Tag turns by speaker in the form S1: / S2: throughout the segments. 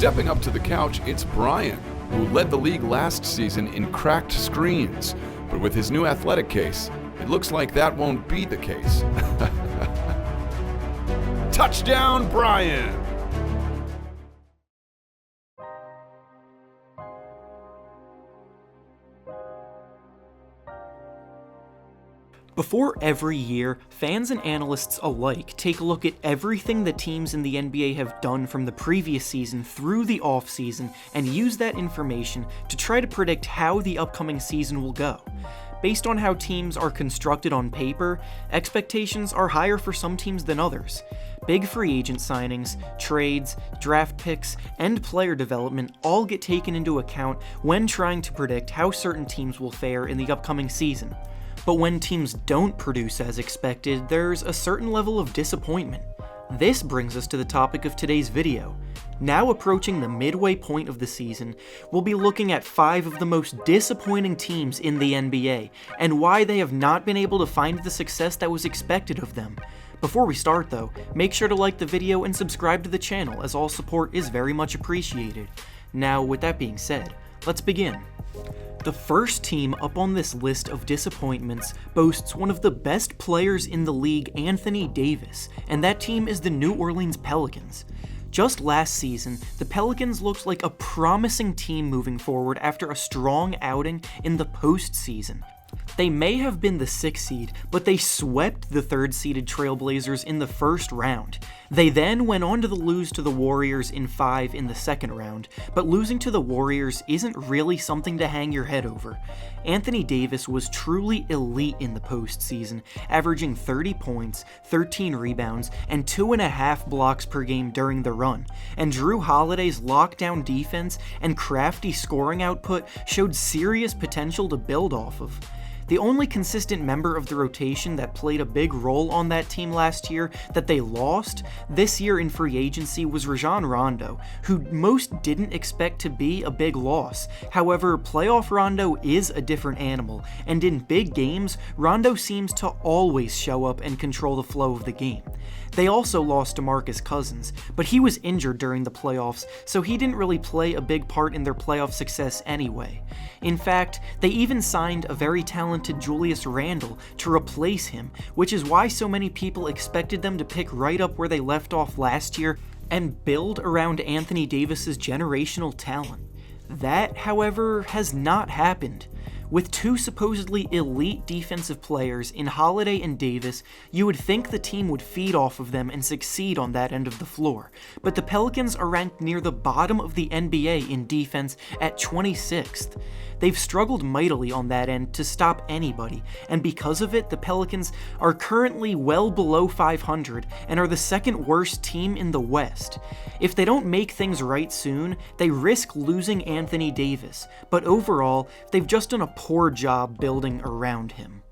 S1: Stepping up to the couch, it's Brian, who led the league last season in cracked screens. But with his new athletic case, it looks like that won't be the case. Touchdown, Brian!
S2: Before every year, fans and analysts alike take a look at everything the teams in the NBA have done from the previous season through the offseason and use that information to try to predict how the upcoming season will go. Based on how teams are constructed on paper, expectations are higher for some teams than others. Big free agent signings, trades, draft picks, and player development all get taken into account when trying to predict how certain teams will fare in the upcoming season. But when teams don't produce as expected, there's a certain level of disappointment. This brings us to the topic of today's video. Now approaching the midway point of the season, we'll be looking at 5 of the most disappointing teams in the NBA, and why they have not been able to find the success that was expected of them. Before we start though, make sure to like the video and subscribe to the channel, as all support is very much appreciated. Now with that being said, let's begin. The first team up on this list of disappointments boasts one of the best players in the league, Anthony Davis, and that team is the New Orleans Pelicans. Just last season, the Pelicans looked like a promising team moving forward after a strong outing in the postseason. They may have been the 6th seed, but they swept the 3rd-seeded Trailblazers in the first round. They then went on to lose to the Warriors in 5 in the second round, but losing to the Warriors isn't really something to hang your head over. Anthony Davis was truly elite in the postseason, averaging 30 points, 13 rebounds, and 2.5 blocks per game during the run, and Jrue Holiday's lockdown defense and crafty scoring output showed serious potential to build off of. The only consistent member of the rotation that played a big role on that team last year that they lost this year in free agency was Rajon Rondo, who most didn't expect to be a big loss. However, playoff Rondo is a different animal, and in big games, Rondo seems to always show up and control the flow of the game. They also lost DeMarcus Cousins, but he was injured during the playoffs, so he didn't really play a big part in their playoff success anyway. In fact, they even signed a very talented Julius Randle to replace him, which is why so many people expected them to pick right up where they left off last year and build around Anthony Davis's generational talent. That, however, has not happened. With 2 supposedly elite defensive players in Holiday and Davis, you would think the team would feed off of them and succeed on that end of the floor, but the Pelicans are ranked near the bottom of the NBA in defense at 26th. They've struggled mightily on that end to stop anybody, and because of it, the Pelicans are currently well below 500 and are the 2nd worst team in the West. If they don't make things right soon, they risk losing Anthony Davis, but overall, they've just done a poor job building around him.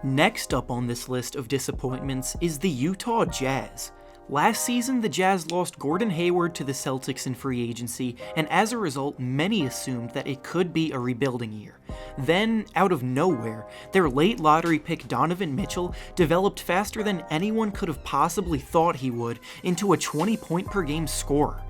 S2: Next up on this list of disappointments is the Utah Jazz. Last season, the Jazz lost Gordon Hayward to the Celtics in free agency, and as a result, many assumed that it could be a rebuilding year. Then, out of nowhere, their late lottery pick Donovan Mitchell developed faster than anyone could have possibly thought he would into a 20-point-per-game scorer.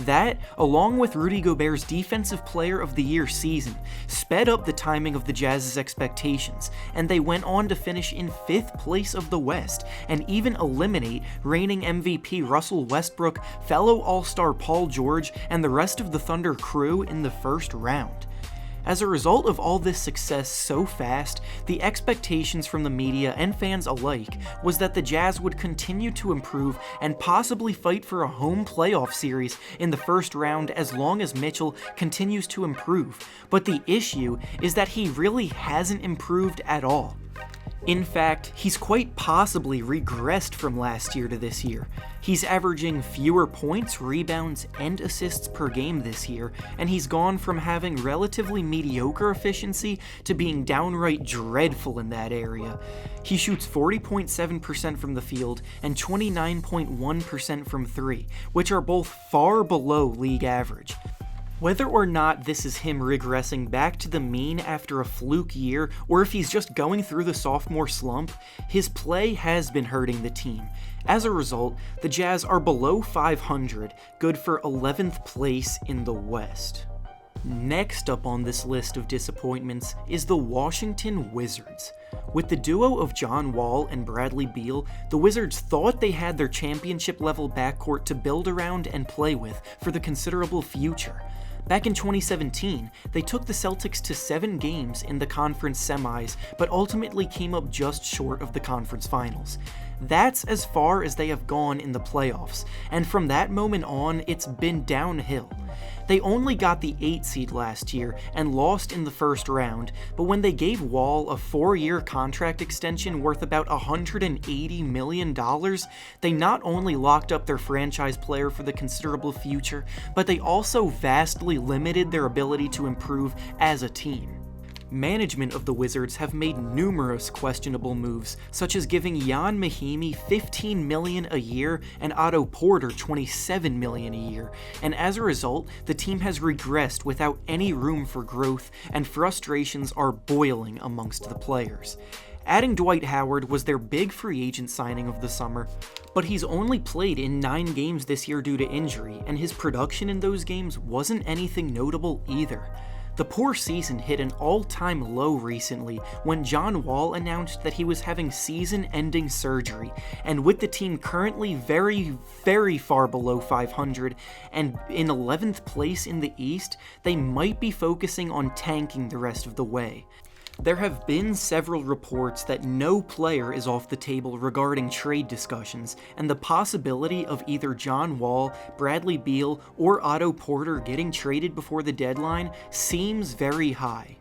S2: That, along with Rudy Gobert's Defensive Player of the Year season, sped up the timing of the Jazz's expectations, and they went on to finish in 5th place of the West, and even eliminate reigning MVP Russell Westbrook, fellow All-Star Paul George, and the rest of the Thunder crew in the first round. As a result of all this success so fast, the expectations from the media and fans alike was that the Jazz would continue to improve and possibly fight for a home playoff series in the first round as long as Mitchell continues to improve. But the issue is that he really hasn't improved at all. In fact, he's quite possibly regressed from last year to this year. He's averaging fewer points, rebounds, and assists per game this year, and he's gone from having relatively mediocre efficiency to being downright dreadful in that area. He shoots 40.7% from the field and 29.1% from 3, which are both far below league average. Whether or not this is him regressing back to the mean after a fluke year, or if he's just going through the sophomore slump, his play has been hurting the team. As a result, the Jazz are below 500, good for 11th place in the West. Next up on this list of disappointments is the Washington Wizards. With the duo of John Wall and Bradley Beal, the Wizards thought they had their championship-level backcourt to build around and play with for the considerable future. Back in 2017, they took the Celtics to 7 games in the conference semis, but ultimately came up just short of the conference finals. That's as far as they have gone in the playoffs, and from that moment on, it's been downhill. They only got the 8 seed last year and lost in the first round, but when they gave Wall a 4-year contract extension worth about $180 million, they not only locked up their franchise player for the considerable future, but they also vastly limited their ability to improve as a team. Management of the Wizards have made numerous questionable moves, such as giving Jan Mahimi $15 million a year and Otto Porter $27 million a year, and as a result, the team has regressed without any room for growth, and frustrations are boiling amongst the players. Adding Dwight Howard was their big free agent signing of the summer, but he's only played in 9 games this year due to injury, and his production in those games wasn't anything notable either. The poor season hit an all-time low recently when John Wall announced that he was having season-ending surgery, and with the team currently very, very far below 500 and in 11th place in the East, they might be focusing on tanking the rest of the way. There have been several reports that no player is off the table regarding trade discussions, and the possibility of either John Wall, Bradley Beal, or Otto Porter getting traded before the deadline seems very high.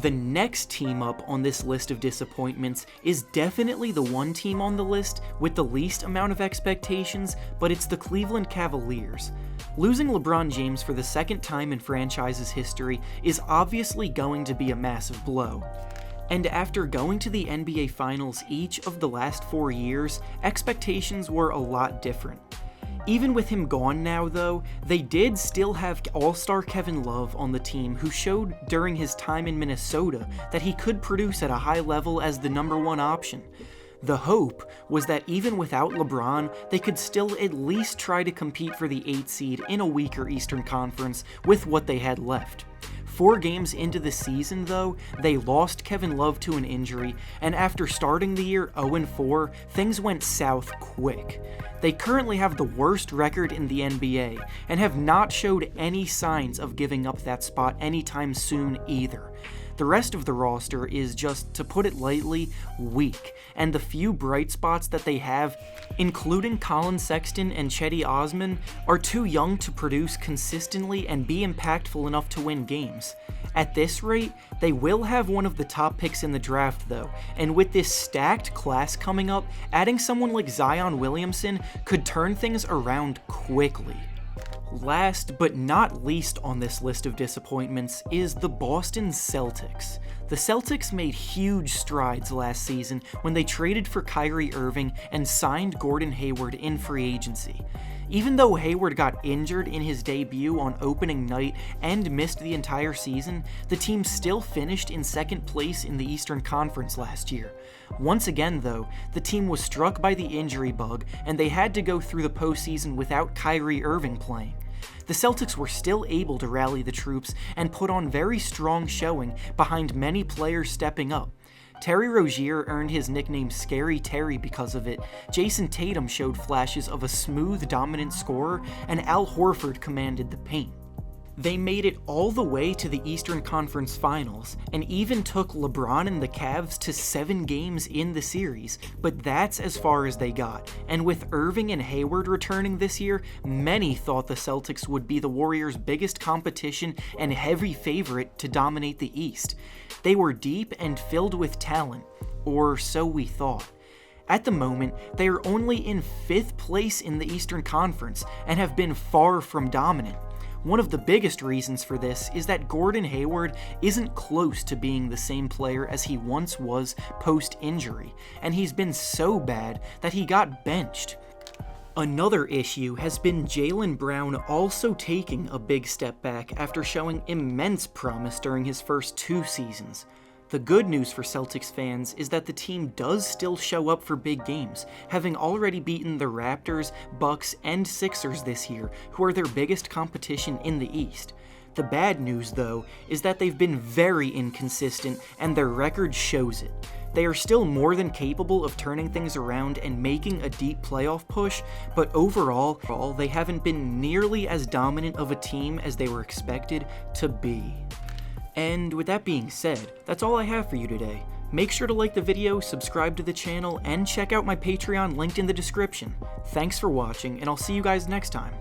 S2: The next team up on this list of disappointments is definitely the one team on the list with the least amount of expectations, but it's the Cleveland Cavaliers. Losing LeBron James for the second time in franchise's history is obviously going to be a massive blow. And after going to the NBA Finals each of the last 4 years, expectations were a lot different. Even with him gone now though, they did still have All-Star Kevin Love on the team, who showed during his time in Minnesota that he could produce at a high level as the number 1 option. The hope was that even without LeBron, they could still at least try to compete for the 8 seed in a weaker Eastern Conference with what they had left. 4 games into the season though, they lost Kevin Love to an injury, and after starting the year 0-4, things went south quick. They currently have the worst record in the NBA, and have not showed any signs of giving up that spot anytime soon either. The rest of the roster is just, to put it lightly, weak, and the few bright spots that they have, including Colin Sexton and Cedi Osman, are too young to produce consistently and be impactful enough to win games. At this rate, they will have one of the top picks in the draft though, and with this stacked class coming up, adding someone like Zion Williamson could turn things around quickly. Last but not least on this list of disappointments is the Boston Celtics. The Celtics made huge strides last season when they traded for Kyrie Irving and signed Gordon Hayward in free agency. Even though Hayward got injured in his debut on opening night and missed the entire season, the team still finished in 2nd place in the Eastern Conference last year. Once again though, the team was struck by the injury bug and they had to go through the postseason without Kyrie Irving playing. The Celtics were still able to rally the troops and put on very strong showing behind many players stepping up. Terry Rozier earned his nickname Scary Terry because of it, Jason Tatum showed flashes of a smooth, dominant scorer, and Al Horford commanded the paint. They made it all the way to the Eastern Conference Finals, and even took LeBron and the Cavs to 7 games in the series, but that's as far as they got. And with Irving and Hayward returning this year, many thought the Celtics would be the Warriors' biggest competition and heavy favorite to dominate the East. They were deep and filled with talent, or so we thought. At the moment, they are only in 5th place in the Eastern Conference, and have been far from dominant. One of the biggest reasons for this is that Gordon Hayward isn't close to being the same player as he once was post-injury, and he's been so bad that he got benched. Another issue has been Jaylen Brown also taking a big step back after showing immense promise during his first 2 seasons. The good news for Celtics fans is that the team does still show up for big games, having already beaten the Raptors, Bucks, and Sixers this year, who are their biggest competition in the East. The bad news, though, is that they've been very inconsistent and their record shows it. They are still more than capable of turning things around and making a deep playoff push, but overall, they haven't been nearly as dominant of a team as they were expected to be. And with that being said, that's all I have for you today. Make sure to like the video, subscribe to the channel, and check out my Patreon linked in the description. Thanks for watching, and I'll see you guys next time.